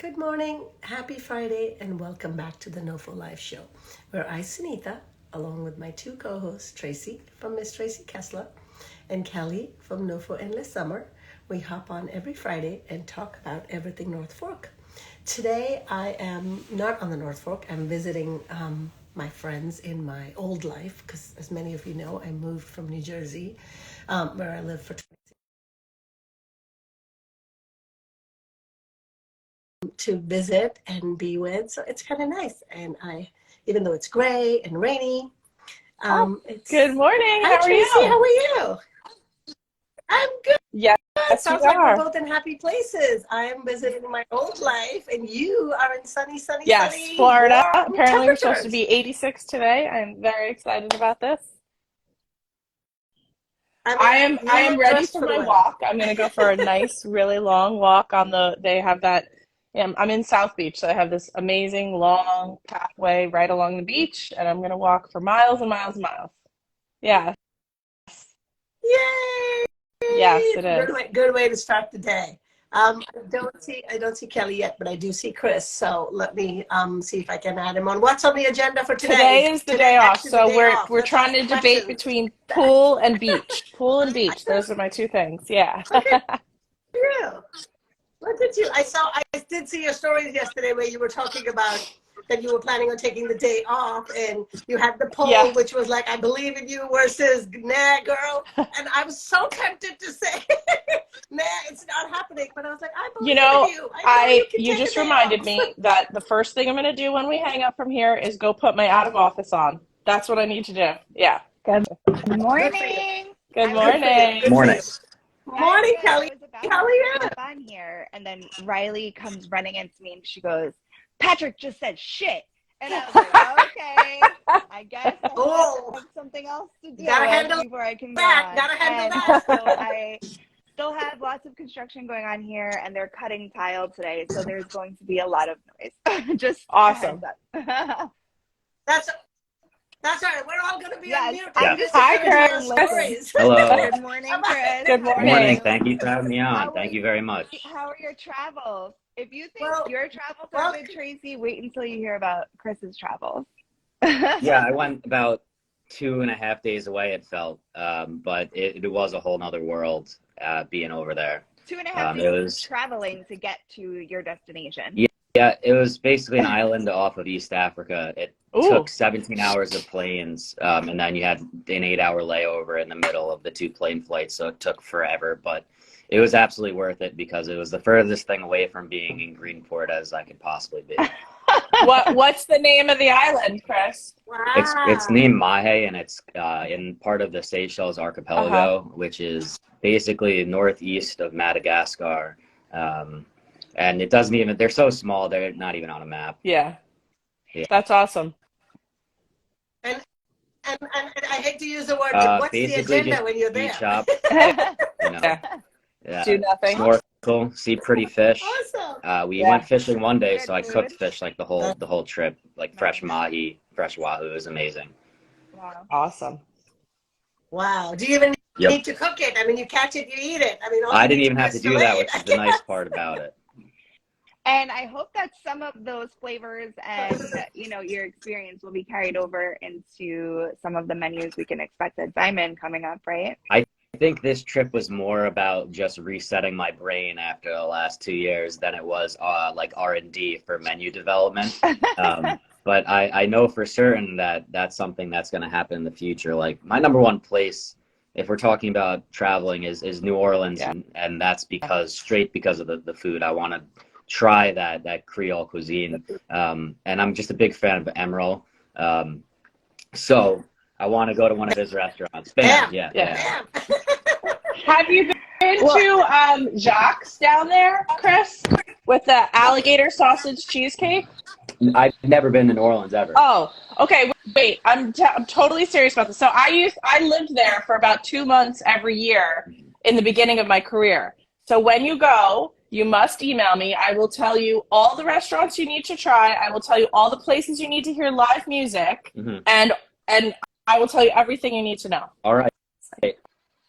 Good morning, happy Friday, and welcome back to the NOFO Live Show, where I, Sunita, along with my two co-hosts, Tracy from Miss Tracy Kessler and Kelly from NOFO Endless Summer, we hop on every Friday and talk about everything North Fork. Today, I am not on the North Fork. I'm visiting my friends in my old life, because as many of you know, I moved from New Jersey, where I lived for to visit and be with. So it's kind of nice. And even though it's gray and rainy, it's. Good morning. Hi, How are Tracy. you? How are you? I'm good. Yes, Sounds we like we're are. both in happy places. I am visiting my old life, and you are in Yes, sunny, Florida. warm Apparently, we're supposed to temperatures. be 86 today. I'm very excited about this. I I mean, am you I am look ready dressed for for the my weather. walk. I'm going to go for a nice, really long walk on they have that. I'm in South Beach, so I have this amazing long pathway right along the beach, and I'm going to walk for miles and miles and miles. Yeah, Yay! yes, it It's a is. good way to start the day. I don't see Kelly yet, but I do see Chris. So let me see if I can add him on. What's on the agenda for today? Today is the Today, day off, actually, the so day we're off. we're Let's trying ask to the debate questions. between pool and beach. Pool and beach. Those are my two things. Yeah. Okay, yeah. Look at you. I did see your stories yesterday where you were talking about that you were planning on taking the day off, and you had the poll, Yeah. which was like, I believe in you versus nah, girl. And I was so tempted to say, nah, it's not happening. But I was like, I You believe in know, you. I know you can you take a just day reminded off. me that the first thing I'm going to do when we hang up from here is go put my out of office on. That's what I need to do. Yeah. Good Good for you. morning. Good I was Good for you. Good morning. for Morning. you. I'm Morning, good. I Kelly. was about How are to you? hop on here, and then Riley comes running into me, and she goes, "Patrick just said shit," and I was like, "Okay, I guess I Oh, have something else to deal gotta with handle before I can go that. on." Gotta handle And that. so I still have lots of construction going on here, and they're cutting tile today, so there's going to be a lot of noise. Just a heads Awesome. up. That's That's right. We're all going to be on Yes, mute Yeah. I'm and just listen Hi, sitting to here your and Chris. listen. stories. Hello. Good morning, Chris. Good How are Morning. morning. you? Thank you for having me on. How were Thank you very much. how are your travels? If you think well, your travels are well, good, Tracy, wait until you hear about Chris's travels. Yeah, I went about 2.5 days away, it felt. But it was a whole nother world being over there. Two and a half It days was, traveling to get to your destination. yeah, yeah, it was basically an island off of East Africa. It took Ooh, 17 hours of planes, and then you had an 8-hour layover in the middle of the two plane flights, so it took forever. But it was absolutely worth it because it was the furthest thing away from being in Greenport as I could possibly be. what's the name of the island, Chris? It's wow. named Mahe, and it's in part of the Seychelles Uh-huh. archipelago, which is basically northeast of Madagascar. And it doesn't even, they're so small, they're not even on a map. Yeah. Yeah. That's awesome. And, and I hate to use the word, but what's the Basically agenda just when you're beach there? shop, you know, Yeah. Do nothing. snorkel, see pretty fish. Awesome. We Yeah. went fishing one day, Good so I cooked food. fish like That's the whole trip, like fresh Nice. mahi, fresh wahoo. It was amazing. Wow. Awesome. wow. Do you even Yep. need to cook it? I mean, you catch it, you eat it. I mean, all I you didn't need to even do have to is do fillet that, it, which I is the nice guess. part about it. And I hope that some of those flavors and your experience will be carried over into some of the menus we can expect at Dimon coming up, right? I think this trip was more about just resetting my brain after the last 2 years than it was like R&D for menu development. But I know for certain that that's something that's going to happen in the future. Like my number one place, if we're talking about traveling, is New Orleans, Yeah. and that's because of the food. I want to try that Creole cuisine, and I'm just a big fan of Emerald. So I want to go to one of his restaurants. Bam, Bam. yeah, Yeah. yeah. Bam. Have you been Well, to Jacques down there, Chris, with the alligator sausage cheesecake? I've never been to New Orleans ever. Oh, okay. Wait, I'm totally serious about this. So I lived there for about 2 months every year in the beginning of my career. So when you go, you must email me. I will tell you all the restaurants you need to try. I will tell you all the places you need to hear live music, Hmm. and I will tell you everything you need to know. All right.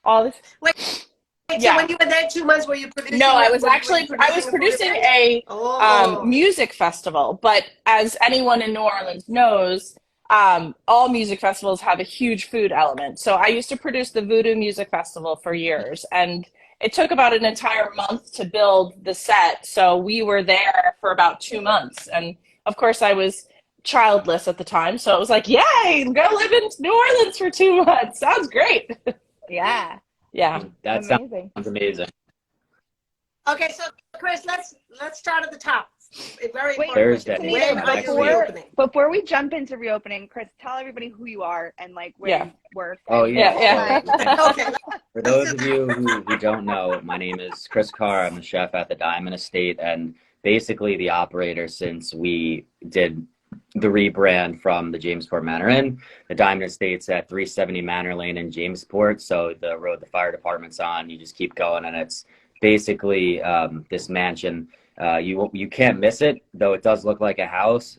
All this. wait, So when you were there 2 months, were you producing? No, I was were you actually I was producing a Oh. music festival, but as anyone in New Orleans knows, all music festivals have a huge food element. So I used to produce the Voodoo Music Festival for years, and it took about an entire month to build the set. So we were there for about 2 months, and of course I was childless at the time, so it was like, yay, go live in New Orleans for 2 months. Sounds great. Yeah. Yeah. That Amazing. sounds amazing. Okay, so Chris, let's start at the top. Very Wait, Thursday. When are you reopening? Before we jump into reopening, Chris, tell everybody who you are and like where you work. Oh, yeah. Yeah. Okay. For those of you who don't know, my name is Chris Carr. I'm the chef at the Diamond Estate and basically the operator since we did the rebrand from the Jamesport Manor Inn. The Diamond Estate's at 370 Manor Lane in Jamesport. So the road the fire department's on, you just keep going, and it's basically this mansion. You can't miss it, though it does look like a house.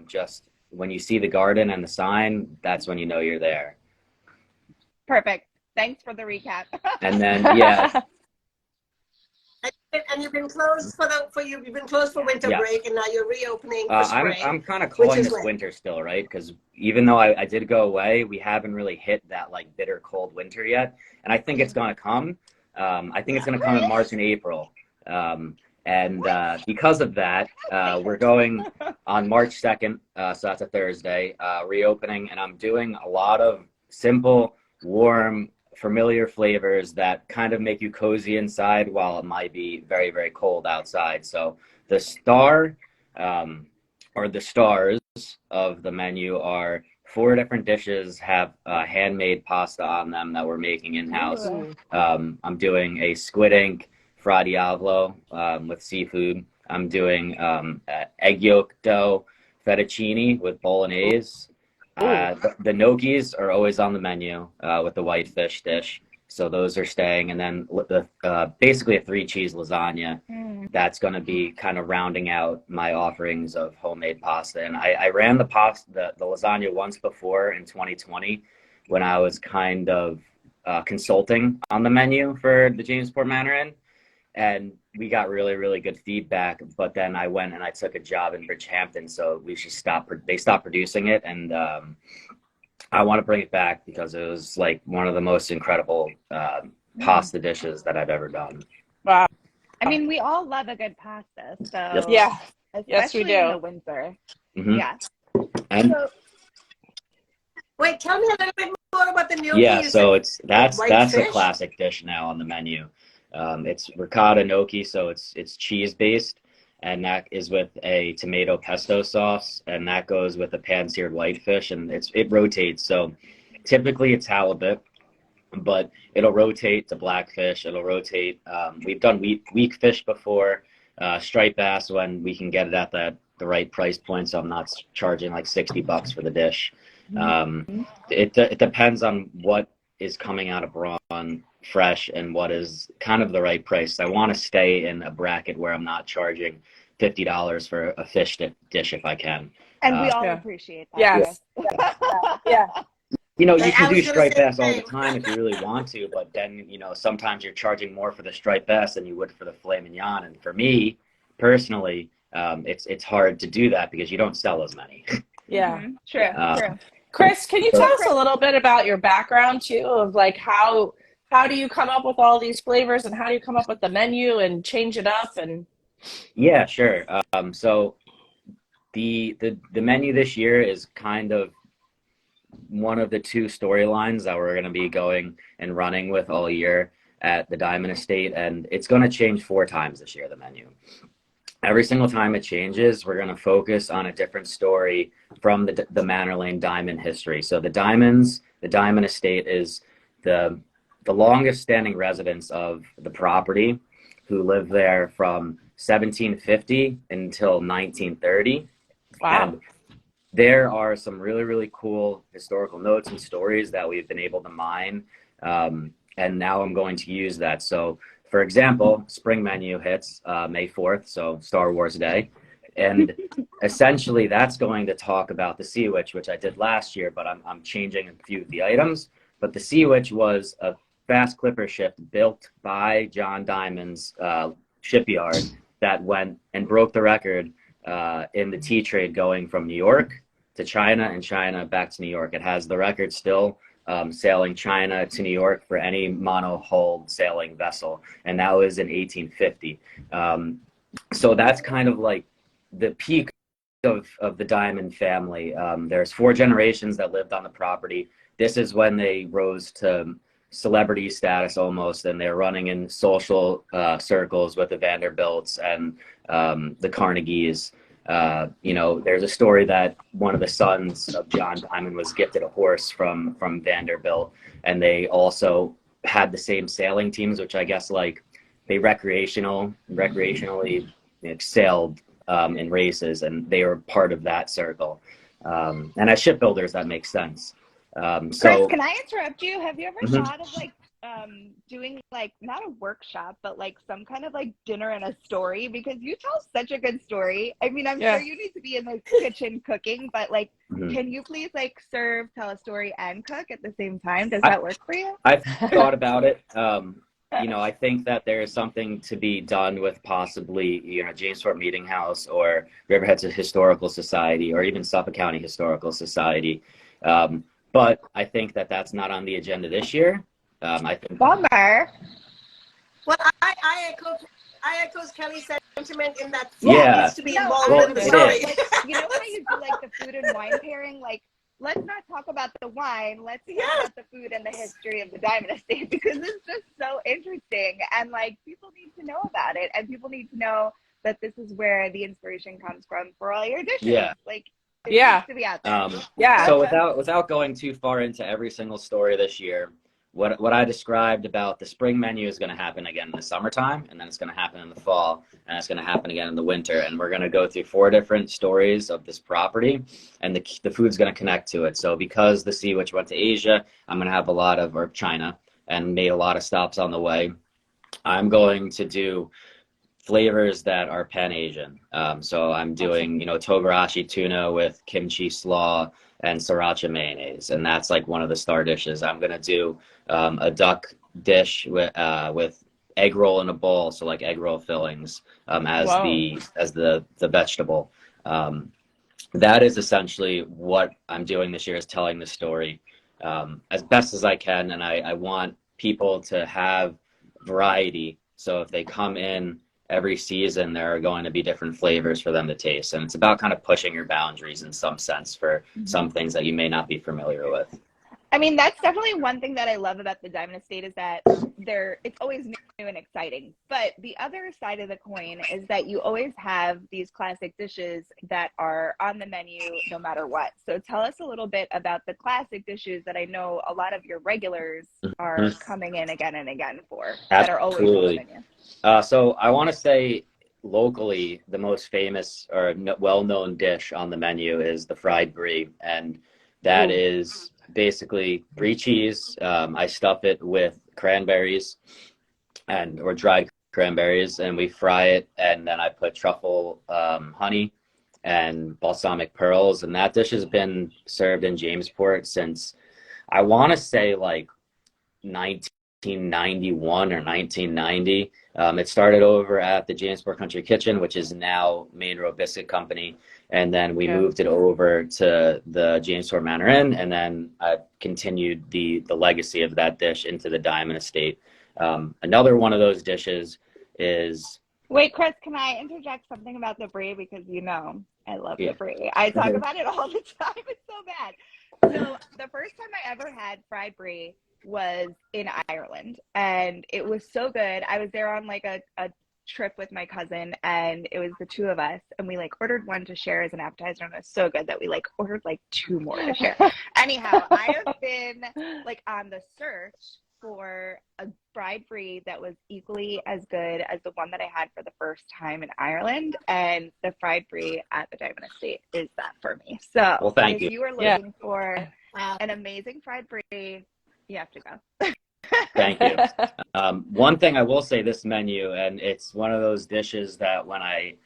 Just when you see the garden and the sign, that's when you know you're there. Perfect. Thanks for the recap. And then, yeah. And you've been closed you've been closed for winter break, and now you're reopening for spring. I'm kind of calling this winter still, right? Because even though I did go away, we haven't really hit that like bitter cold winter yet, and I think it's gonna come. I think it's gonna come in March and April, and because of that, we're going on March 2nd, so that's a Thursday, reopening, and I'm doing a lot of simple, warm, familiar flavors that kind of make you cozy inside while it might be very, very cold outside. So the star or the stars of the menu are 4 different dishes, have handmade pasta on them that we're making in-house. I'm doing a squid ink fra diavolo with seafood. I'm doing egg yolk dough fettuccine with bolognese. The gnocchis are always on the menu with the white fish dish, so those are staying. And then basically a 3-cheese lasagna that's going to be kind of rounding out my offerings of homemade pasta. And I ran the lasagna once before in 2020 when I was kind of consulting on the menu for the Jamesport Manor Inn. And we got really, really good feedback. But then I went and I took a job in Bridgehampton, so they stopped producing it. And I want to bring it back because it was like one of the most incredible pasta dishes that I've ever done. Wow. I mean, we all love a good pasta, so yeah, especially yes, we do. in the winter. Mm-hmm. Yeah. And wait, tell me a little bit more about the gnocchi. yeah, so that's fish? a classic dish now on the menu. It's ricotta gnocchi, so it's cheese based, and that is with a tomato pesto sauce, and that goes with a pan-seared whitefish, and it rotates. So typically it's halibut, but it'll rotate to blackfish. It'll rotate. We've done weak fish before, striped bass when we can get it at the right price point, so I'm not charging like $60 for the dish. It depends on what is coming out of brawn fresh and what is kind of the right price. I want to stay in a bracket where I'm not charging $50 for a fish dish if I can. And we all appreciate that. Yes. Yeah. You know, you can do striped bass all the time if you really want to, but then, sometimes you're charging more for the striped bass than you would for the filet mignon. And for me, personally, it's hard to do that because you don't sell as many. Yeah. Mm-hmm. True. Chris, can you tell us a little bit about your background too, of like how do you come up with all these flavors and how do you come up with the menu and change it up? And yeah, sure. So the menu this year is kind of one of the 2 storylines that we're going to be going and running with all year at the Diamond Estate, and it's going to change 4 times this year, the menu. Every single time it changes, we're going to focus on a different story from the Manor Lane Diamond history. So the Diamond Estate is the longest standing residents of the property who lived there from 1750 until 1930. wow. And there are some really, really cool historical notes and stories that we've been able to mine. And now I'm going to use that. So, for example, spring menu hits May 4th, so Star Wars Day. And essentially that's going to talk about the Sea Witch, which I did last year, but I'm changing a few of the items. But the Sea Witch was fast clipper ship built by John Diamond's shipyard that went and broke the record in the tea trade going from New York to China and China back to New York. It has the record still sailing China to New York for any monohull sailing vessel, and that was in 1850. So that's kind of like the peak of the Diamond family. There's 4 generations that lived on the property. This is when they rose to celebrity status almost, and they're running in social circles with the Vanderbilts and the Carnegies. You know, there's a story that one of the sons of John Diamond was gifted a horse from Vanderbilt, and they also had the same sailing teams, which I guess like they recreationally sailed in races, and they were part of that circle. And as shipbuilders, that makes sense. Chris, So, can I interrupt you? Have you ever Mhm. thought of like doing like not a workshop, but like some kind of like dinner and a story? Because you tell such a good story. I mean, I'm Yeah. sure you need to be in the kitchen cooking, but like, Mhm. can you please like serve, tell a story, and cook at the same time? Does that work for you? I've thought about it. You know, I think that there is something to be done with possibly, you know, Jamesport Meeting House or Riverhead's Historical Society or even Suffolk County Historical Society. But I think that that's not on the agenda this year. I think Bummer. Well, I echo Kelly's sentiment in that food Yeah. needs to be No, involved Well, in the it story. is. like, you know how you do like the food and wine pairing? Like, let's not talk about the wine. Let's talk about the food and the history of the Diamond Estate, because it's just so interesting. And like, people need to know about it, and people need to know that this is where the inspiration comes from for all your dishes. Yeah. Like, it Yeah. needs to be out there. Yeah. So without going too far into every single story this year, what I described about the spring menu is going to happen again in the summertime, and then it's going to happen in the fall, and it's going to happen again in the winter. And we're going to go through 4 different stories of this property, and the food's going to connect to it. So because the Sea Witch went to Asia, I'm going to have or China, and made a lot of stops on the way. I'm going to do flavors that are Pan-Asian. So I'm doing, you know, togarashi tuna with kimchi slaw and sriracha mayonnaise, and that's like one of the star dishes. I'm gonna do a duck dish with egg roll in a bowl, so like egg roll fillings as Wow. the vegetable. That is essentially what I'm doing this year, is telling the story as best as I can, and I want people to have variety. So if they come in every season, there are going to be different flavors for them to taste, and it's about kind of pushing your boundaries in some sense for some things that you may not be familiar with. I mean, that's definitely one thing that I love about the Diamond Estate, is that it's always new and exciting. But the other side of the coin is that you always have these classic dishes that are on the menu no matter what. So tell us a little bit about the classic dishes that I know a lot of your regulars are coming in again and again for, that are always on the menu. So I want to say locally, the most famous or well-known dish on the menu is the fried brie, and that is basically brie cheese. I stuff it with cranberries or dried cranberries, and we fry it, and then I put truffle honey and balsamic pearls, and that dish has been served in Jamesport since, I want to say, like 1991 or 1990. It started over at the Jamesport Country Kitchen, which is now Manor Biscuit Company, and then we moved it over to the Jamesport Manor Inn, and then I continued the legacy of that dish into the Diamond Estate. Another one of those dishes is... Wait, Chris, can I interject something about the brie? Because you know I love the brie. I talk about it all the time. It's so bad. So the first time I ever had fried brie was in Ireland, and it was so good. I was there on like a trip with my cousin, and it was the 2 of us, and we like ordered one to share as an appetizer, and it was so good that we like ordered like 2 more to share. Anyhow, I have been like on the search for a fried brie that was equally as good as the one that I had for the first time in Ireland, and the fried brie at the Diamond Estate is that for me. So Well, thank you. if you are looking for an amazing fried brie, you have to go. Thank you. One thing I will say, this menu, and it's one of those dishes that when I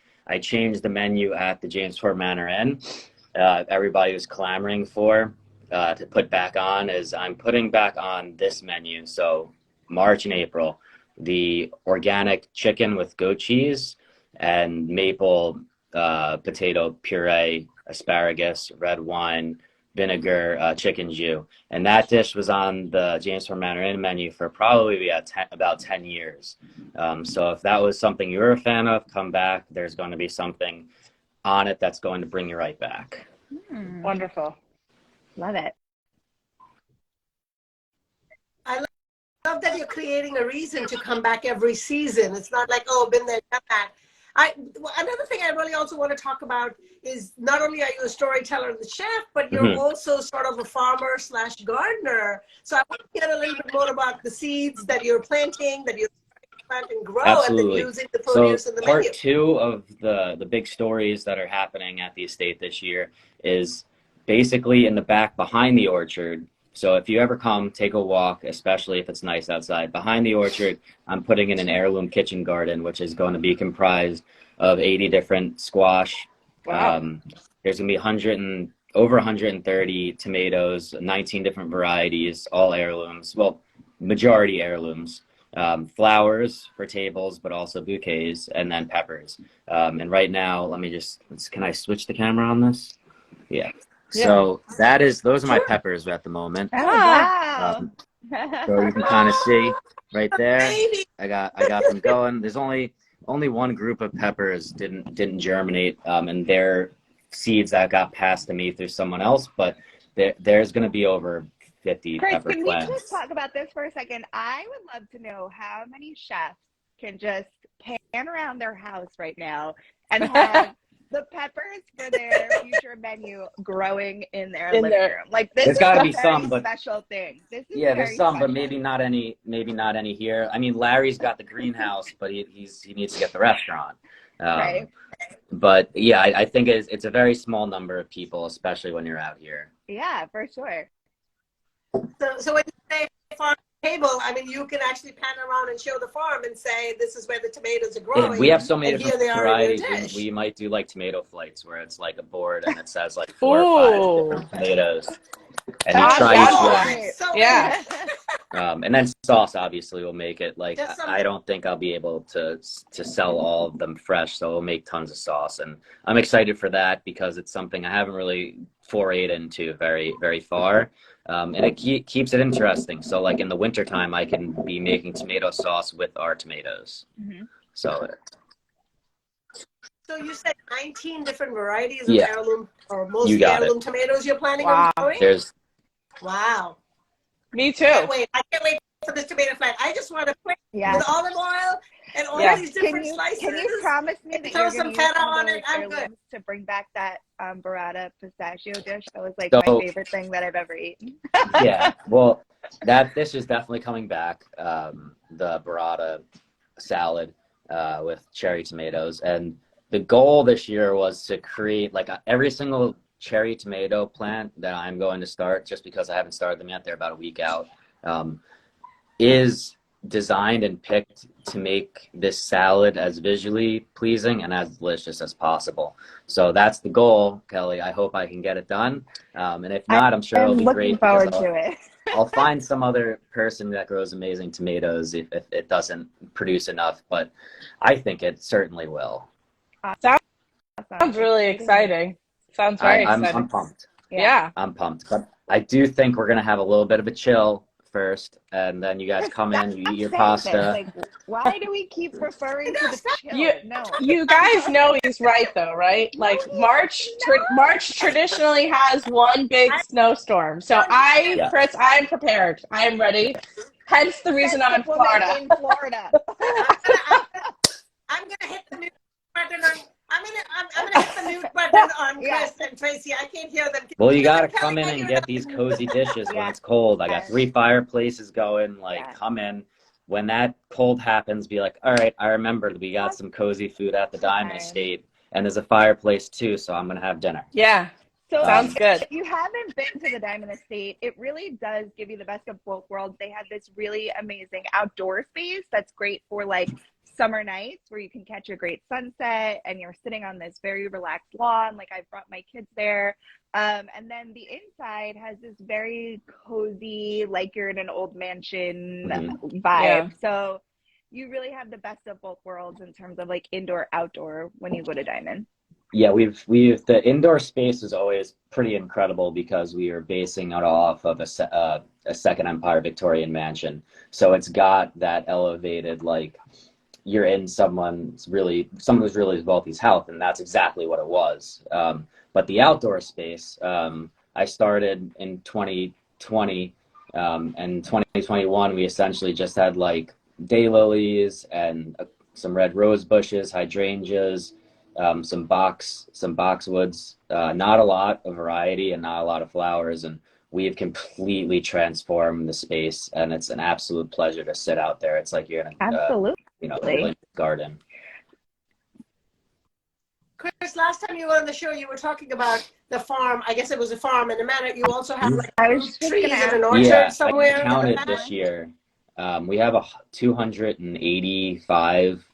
changed the menu at the Jamesport Manor Inn, everybody was clamoring for to put back on, is I'm putting back on this menu. So March and April, the organic chicken with goat cheese and maple potato puree, asparagus, red wine, vinegar, chicken jus. And that dish was on the Jamesport Manor Inn menu for probably about 10 years. So if that was something you were a fan of, come back. There's going to be something on it that's going to bring you right back. Wonderful. Love it. I love that you're creating a reason to come back every season. It's not like, oh, been there, done that. Another thing I really also want to talk about is not only are you a storyteller and the chef, but you're also sort of a farmer / gardener. So I want to get a little bit more about the seeds that you're planting, that you're planting and grow, Absolutely. and then using the produce So in the part menu. 2 of the big stories that are happening at the estate this year is basically in the back behind the orchard. So if you ever come, take a walk, especially if it's nice outside. Behind the orchard, I'm putting in an heirloom kitchen garden, which is going to be comprised of 80 different squash. Wow. There's going to be over 130 tomatoes, 19 different varieties, all heirlooms. Well, majority heirlooms. Flowers for tables, but also bouquets, and then peppers. And right now, can I switch the camera on this? Yeah. So those are my peppers at the moment. Oh, wow. So you can kind of see right there. I got them going. There's only one group of peppers didn't germinate, and they're seeds that got passed to me through someone else. But there's going to be over 50 Chris, pepper can plants. we just talk about this for a second? I would love to know how many chefs can just pan around their house right now and have the peppers for their future menu growing in their living room. Like, this There's is gotta a be very some, but special thing. This is there's some, special. but maybe not any here. I mean, Larry's got the greenhouse, but he needs to get the restaurant. Right. But yeah, I think it's a very small number of people, especially when you're out here. Yeah, for sure. So when you say farm table, I mean, you can actually pan around and show the farm and say, this is where the tomatoes are growing. We have so many and here different they are in your varieties. dish. We might do like tomato flights where it's like a board and it says like 4 or 5 different tomatoes. And you try each one. So Yeah. And then sauce obviously will make it like, I don't think I'll be able to sell all of them fresh, so we'll make tons of sauce. And I'm excited for that because it's something I haven't really forayed into very, very far. And it keeps it interesting. So like in the wintertime, I can be making tomato sauce with our tomatoes. So you said 19 different varieties of heirloom, or mostly heirloom tomatoes you're planning on growing? Wow. Me too. I can't wait for this tomato flat. I just want to plate with olive oil and all these different slices. Can you promise me that throw you're some going to use feta some on of it? those I'm good. heirlooms to bring back that burrata pistachio dish? That was like my favorite thing that I've ever eaten. Yeah, well, that dish is definitely coming back. The burrata salad with cherry tomatoes, and the goal this year was to create like every single cherry tomato plant that I'm going to start, just because I haven't started them yet, they're about a week out, is designed and picked to make this salad as visually pleasing and as delicious as possible. So that's the goal, Kelly. I hope I can get it done. And if not, I'm sure it'll be great. Looking forward to it. I'll find some other person that grows amazing tomatoes if it doesn't produce enough, but I think it certainly will. Sounds really exciting. Sounds very exciting. I'm pumped. Yeah. I'm pumped. But I do think we're going to have a little bit of a chill first, and then you guys come in, you eat your pasta. Like, why do we keep referring to the chill? You guys know he's right, though, right? Like, March traditionally has one big snowstorm. So Chris, I'm prepared. I'm ready. Hence the reason I'm in Florida. I'm going to hit the mute button on. I'm gonna hit the mute button on Chris and Tracy. I can't hear them. Well, you gotta come in and get these cozy dishes when it's cold. I got 3 fireplaces going. Come in. When that cold happens, be like, all right, I remembered we got some cozy food at the Diamond Estate, and there's a fireplace too, so I'm gonna have dinner. Yeah. So sounds good. If you haven't been to the Diamond Estate, it really does give you the best of both worlds. They have this really amazing outdoor space that's great for like summer nights where you can catch a great sunset and you're sitting on this very relaxed lawn. Like I brought my kids there. And then the inside has this very cozy, like you're in an old mansion vibe. Yeah. So you really have the best of both worlds in terms of like indoor, outdoor when you go to Dimon. Yeah, we've the indoor space is always pretty incredible because we are basing it off of a Second Empire Victorian mansion. So it's got that elevated, like you're in someone who's really wealthy's house, and that's exactly what it was. But the outdoor space, I started in 2020, and 2021 we essentially just had like daylilies and some red rose bushes, hydrangeas, some boxwoods, not a lot of variety and not a lot of flowers, and we've completely transformed the space, and it's an absolute pleasure to sit out there. It's like you're in a Absolutely. really garden. Chris, last time you were on the show, you were talking about the farm. I guess it was a farm in the Manor. You also have like I was just trees gonna and an ask. orchard somewhere. I in the counted Manor? this year. We have 285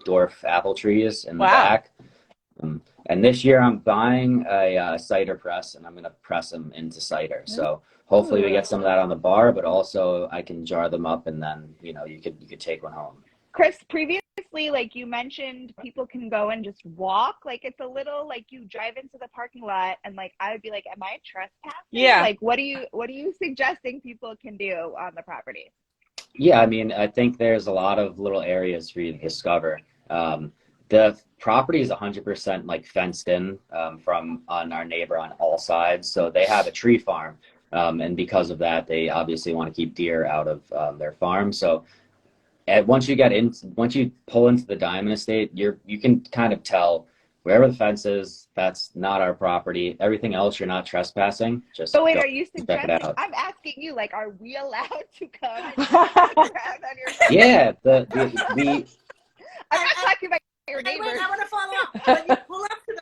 dwarf apple trees in the back. And this year I'm buying a cider press, and I'm going to press them into cider. So hopefully we get some of that on the bar, but also I can jar them up, and then, you know, you could take one home. Chris, previously, like you mentioned, people can go and just walk. Like it's a little like you drive into the parking lot, and like I would be like, "Am I trespassing?" Yeah. Like, what are you suggesting people can do on the property? Yeah, I mean, I think there's a lot of little areas for you to discover. The property is 100% like fenced in from on our neighbor on all sides. So they have a tree farm. And because of that, they obviously want to keep deer out of their farm. So once you pull into the Dimon estate, you can kind of tell wherever the fence is, that's not our property. Everything else, you're not trespassing. Just So wait, go are you check it suggesting? out. I'm asking you, like, are we allowed to come and walk around on your property? Yeah, I'm not talking about your Wait, neighbors. I want to follow up. When you pull up to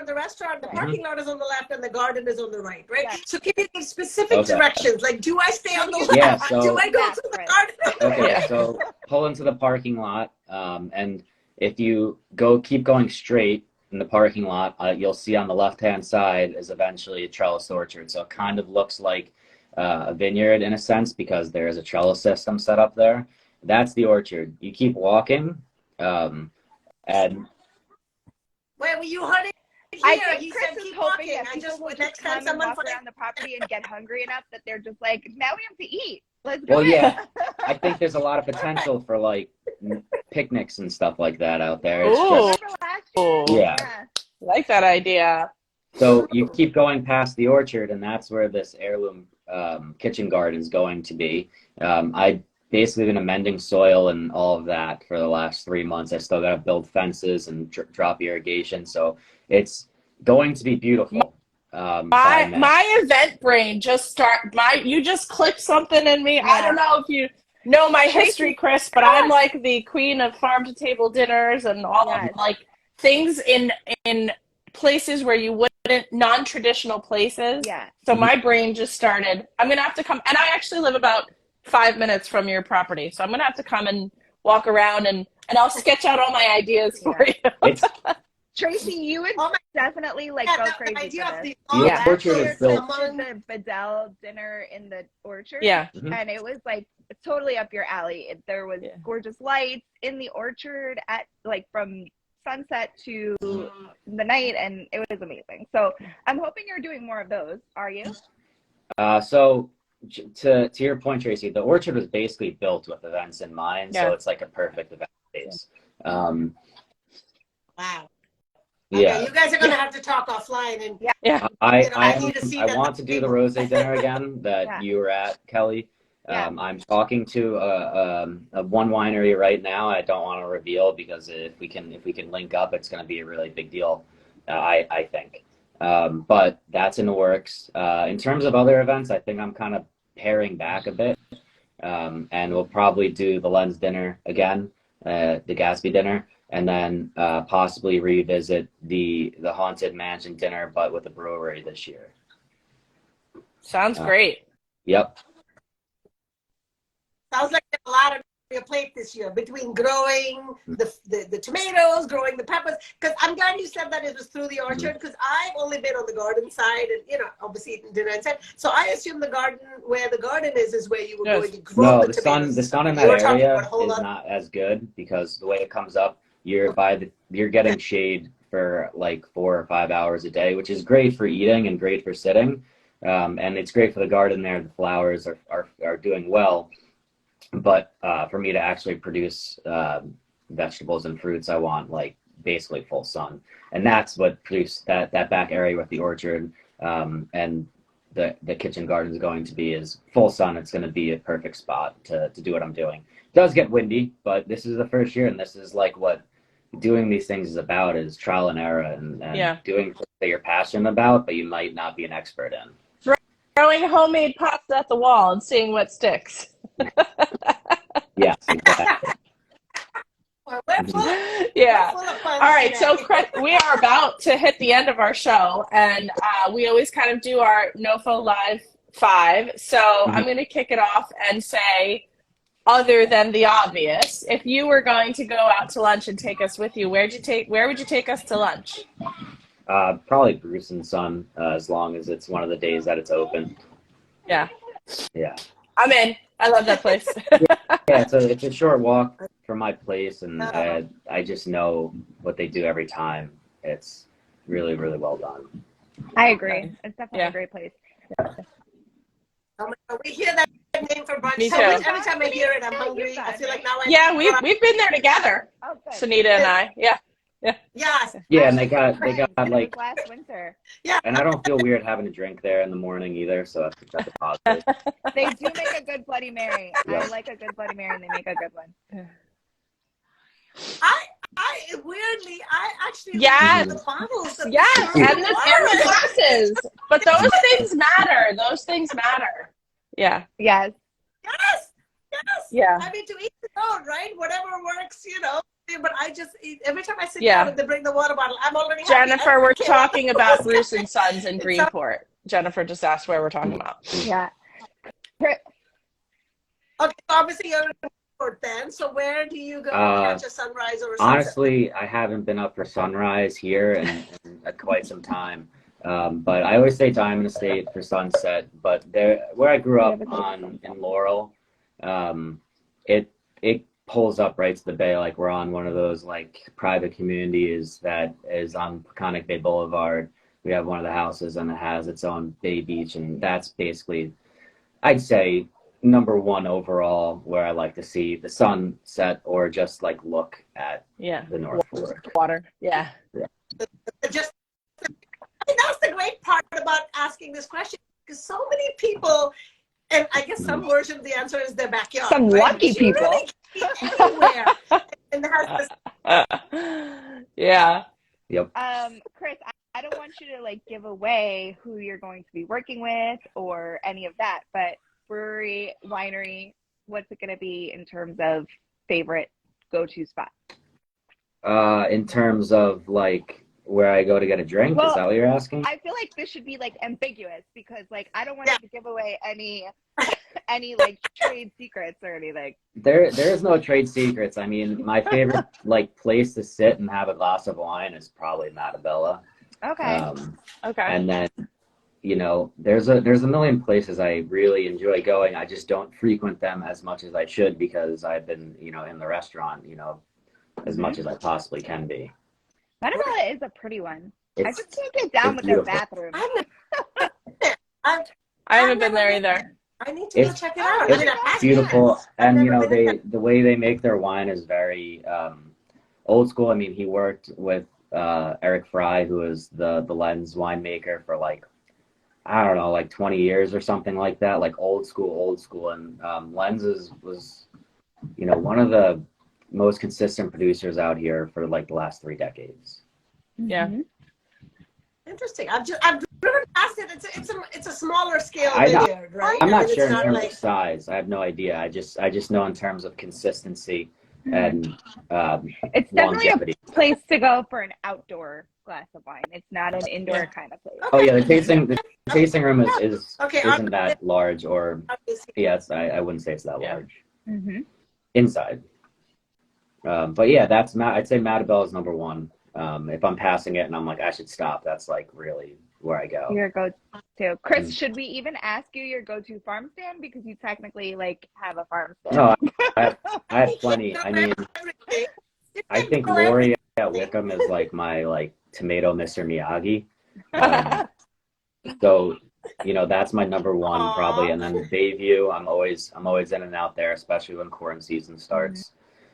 the restaurant, the parking lot is on the left and the garden is on the right? Yes. So can you give specific directions? Like, do I stay on the left? Yeah, so do I go to the garden? Okay, so pull into the parking lot, and if you keep going straight in the parking lot, you'll see on the left-hand side is eventually a trellis orchard. So it kind of looks like a vineyard in a sense because there is a trellis system set up there. That's the orchard. You keep walking, and Where were you hunting? I Here, think he Chris said is keep hoping walking. that I people just will just next time come and someone walk finds around the property and get hungry enough that they're just like, now we have to eat. Let's go. well, yeah, I think there's a lot of potential for like picnics and stuff like that out there. It's Ooh. just Remember last year? Yeah. Like that idea. So you keep going past the orchard, and that's where this heirloom kitchen garden is going to be. I basically been amending soil and all of that for the last 3 months. I still got to build fences and drop irrigation, so it's going to be beautiful. My event brain you just clicked something in me. Yeah. I don't know if you know my history, Chris, but I'm like the queen of farm to table dinners and all of like things in places where you wouldn't, non-traditional places. Yeah. So my brain just started, I'm gonna have to come, and I actually live about 5 minutes from your property, so I'm gonna have to come and walk around and I'll sketch out all my ideas for you. Tracy, you would definitely like go crazy for this. The orchard is built. The Bedell dinner in the orchard. Yeah. And it was like totally up your alley. There was gorgeous lights in the orchard at like from sunset to the night, and it was amazing. So I'm hoping you're doing more of those. Are you? So to your point, Tracy, the orchard was basically built with events in mind, so it's like a perfect event space. Wow. Yeah, Okay, you guys are going to have to talk offline. And I need to see want to do the rose dinner again that you were at, Kelly. I'm talking to one winery right now. I don't want to reveal because if we can link up, it's going to be a really big deal. I think. But that's in the works. In terms of other events, I think I'm kind of paring back a bit, and we'll probably do the Lens dinner again, the Gatsby dinner. And then possibly revisit the Haunted Mansion dinner, but with a brewery this year. Sounds great. Yep. Sounds like a lot of your plate this year between growing the tomatoes, growing the peppers? Because I'm glad you said that it was through the orchard, because I've only been on the garden side and, obviously eating dinner inside. So I assume the garden, where the garden is where you were going to grow the tomatoes. The sun in that area is not as good, because the way it comes up, you're getting shade for like 4 or 5 hours a day, which is great for eating and great for sitting. And it's great for the garden there. The flowers are doing well. But for me to actually produce vegetables and fruits, I want like basically full sun. And that's what produced that back area with the orchard and the kitchen garden is going to be, is full sun. It's going to be a perfect spot to do what I'm doing. It does get windy, but this is the first year, and this is like what doing these things is about, is trial and error and doing things that you're passionate about, but you might not be an expert in. Throwing homemade pasta at the wall and seeing what sticks. Yes, exactly. Yeah. All right. So we are about to hit the end of our show, and we always kind of do our NOFO Live 5. So I'm going to kick it off and say, other than the obvious, if you were going to go out to lunch and take us with you, where would you take us to lunch? Probably Bruce and Son, as long as it's one of the days that it's open. Yeah. Yeah. I'm in. I love that place. Yeah, it's a short walk from my place, and I just know what they do every time. It's really, really well done. I agree. It's definitely a great place. We hear that name for brunch. Me too. Every time I hear it, I'm hungry. I feel like now we've been there together. Oh, good. Sunita and I. Yeah. Yes. Yeah, and they got like last winter. Yeah. And I don't feel weird having a drink there in the morning either, so that's a positive. They do make a good Bloody Mary. Yeah. I like a good Bloody Mary, and they make a good one. I actually yes, the bottles. And the glasses. But those things matter. Yeah. Yes. Yes. Yeah. I mean, to each his own, right? Whatever works, But I just eat every time I sit down and they bring the water bottle, I'm already happy. Jennifer, we're talking about Bruce and Sons in Greenport. Jennifer just asked where we're talking about. Yeah. Okay, so obviously you're in Greenport then. So where do you go catch a sunrise or a sunset? Honestly, I haven't been up for sunrise here in quite some time. But I always say Diamond Estate for sunset. But where I grew up in Laurel, it pulls up right to the bay. Like, we're on one of those like private communities that is on Peconic Bay Boulevard. We have one of the houses, and it has its own bay beach, and that's basically, I'd say, number one overall where I like to see the sun set or just like look at the North Fork. Water. Yeah. Just, that's the great part about asking this question, because so many people, and I guess some version of the answer is their backyard. Some lucky people. Really anywhere. And has this. Yeah. Yep. Chris, I don't want you to like give away who you're going to be working with or any of that, but brewery, winery, what's it going to be in terms of favorite go-to spot? In terms of like where I go to get a drink, is that what you're asking? I feel like this should be like ambiguous, because like I don't want you to give away any like trade secrets or anything. There is no trade secrets. I mean, my favorite like place to sit and have a glass of wine is probably Matabella. Okay. Okay. And then, there's a million places I really enjoy going. I just don't frequent them as much as I should, because I've been, in the restaurant, as much as I possibly can be. Matabella is a pretty one. I just can't get down with their bathroom. I haven't been there either. I need to go check it out. It's beautiful, and the way they make their wine is very old school. I mean, he worked with Eric Fry, who is the Lens winemaker for like, I don't know, like 20 years or something like that, like old school. And Lens was, one of the most consistent producers out here for like the last 3 decades. Yeah. Interesting. I've driven past it. It's a smaller scale vineyard, right? I'm not sure in terms of size. I have no idea. I just know in terms of consistency and it's definitely longevity. a place to go for an outdoor glass of wine. It's not an indoor kind of place. Oh yeah, the tasting room isn't that large, or yes, I wouldn't say it's that large. Mm-hmm. inside. But yeah, I'd say Madabelle is number one. If I'm passing it and I'm like, I should stop, that's like really where I go. Your go-to. Chris, should we even ask you your go-to farm stand? Because you technically like have a farm stand. No, I have plenty. I mean, I think Lori at Wickham is like my like tomato Mr. Miyagi. So, you know, that's my number one probably. And then Bayview, I'm always in and out there, especially when corn season starts.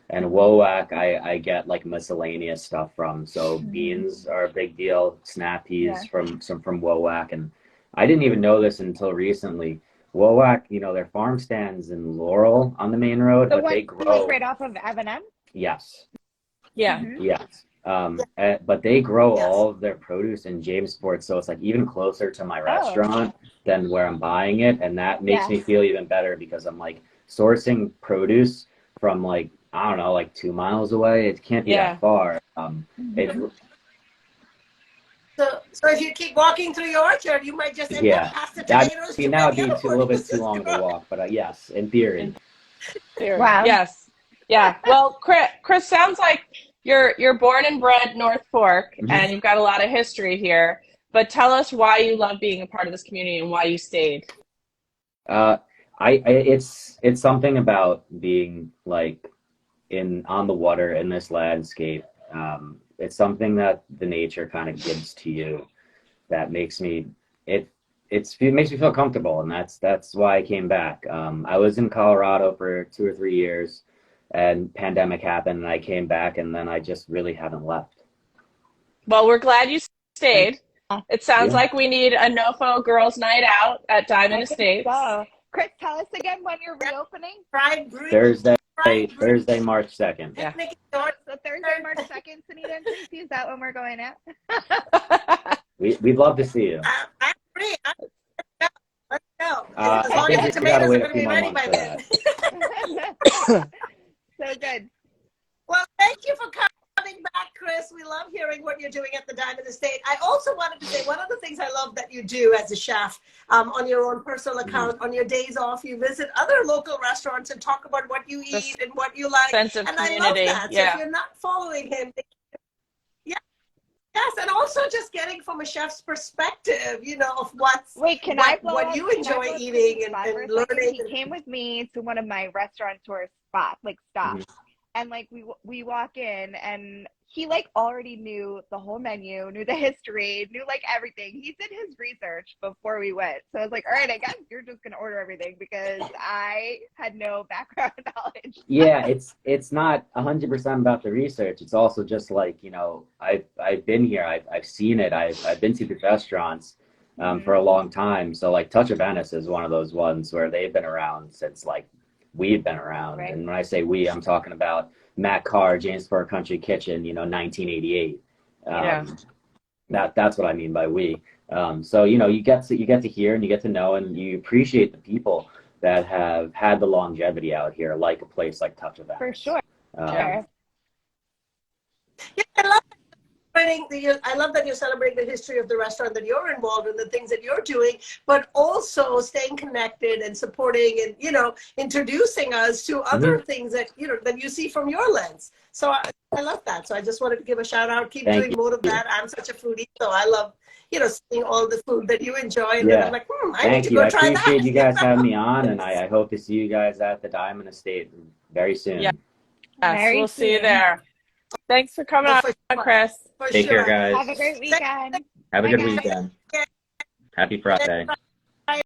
And Wowak, I get like miscellaneous stuff from. So beans are a big deal. Snap peas from Wowak. And I didn't even know this until recently. Wowak, you know, their farm stands in Laurel on the main road, but they grow like right off of M&M? Yes. Yeah. Yes. But they grow all of their produce in Jamesport, so it's like even closer to my restaurant than where I'm buying it, and that makes me feel even better because I'm like sourcing produce from like, I don't know, like 2 miles away. It can't be that far. So if you keep walking through your orchard, you might just end up past the tomatoes. Now it'd be a little bit too long to walk, but yes, in theory. Wow. Yes. Yeah. Well, Chris, sounds like you're born and bred North Fork, and you've got a lot of history here. But tell us why you love being a part of this community and why you stayed. It's something about being like on the water in this landscape. It's something that the nature kind of gives to you that makes me it makes me feel comfortable, and that's why I came back. I was in Colorado for 2 or 3 years, and pandemic happened, and I came back, and then I just really haven't left. Well, we're glad you stayed. It sounds like we need a NOFO girls' night out at Diamond Estates. So. Chris, tell us again when you're reopening. Thursday, March 2nd. Yeah. So Thursday, March 2nd, Sunita and Tracy, is that when we're going at? We'd love to see you. I'm free. Let's go. I think we gotta wait a few more months for that. So good. Well, thank you for coming back, Chris. We love hearing what you're doing at the Diamond Estate. I also wanted to say one of the things I love that you do as a chef on your own personal account, on your days off, you visit other local restaurants and talk about what you eat and what you like. Sense of community. I love that. So if you're not following him, yes, and also just getting from a chef's perspective, you know, of what you enjoy eating and learning. He came with me to one of my restaurateur stops. And like we walk in, and he like already knew the whole menu, knew the history, knew like everything. He did his research before we went. So I was like, all right, I guess you're just gonna order everything, because I had no background knowledge. Yeah, it's not 100% about the research. It's also just like, you know, I've been here, I've seen it, I've been to the restaurants for a long time. So like Touch of Venice is one of those ones where they've been around since like we've been around. Right. And when I say we, I'm talking about Matt Carr, Jamesport Country Kitchen, you know, 1988. That's what I mean by we. So, you know, you get to hear and you get to know, and you appreciate the people that have had the longevity out here, like a place like Touch of Venice. For sure. Yeah, I love that you're celebrating the history of the restaurant that you're involved in, the things that you're doing, but also staying connected and supporting and, you know, introducing us to other things that, you know, that you see from your lens. So I love that. So I just wanted to give a shout out. Keep doing more of that. I'm such a foodie, so I love, you know, seeing all the food that you enjoy. And then I'm like, I need to go try that. I appreciate you guys having me on, and I hope to see you guys at the Diamond Estate very soon. Yeah. Yes, we'll see you there. Thanks for coming on, Chris. Take care, guys. Have a great weekend. Have a good weekend. Happy Friday.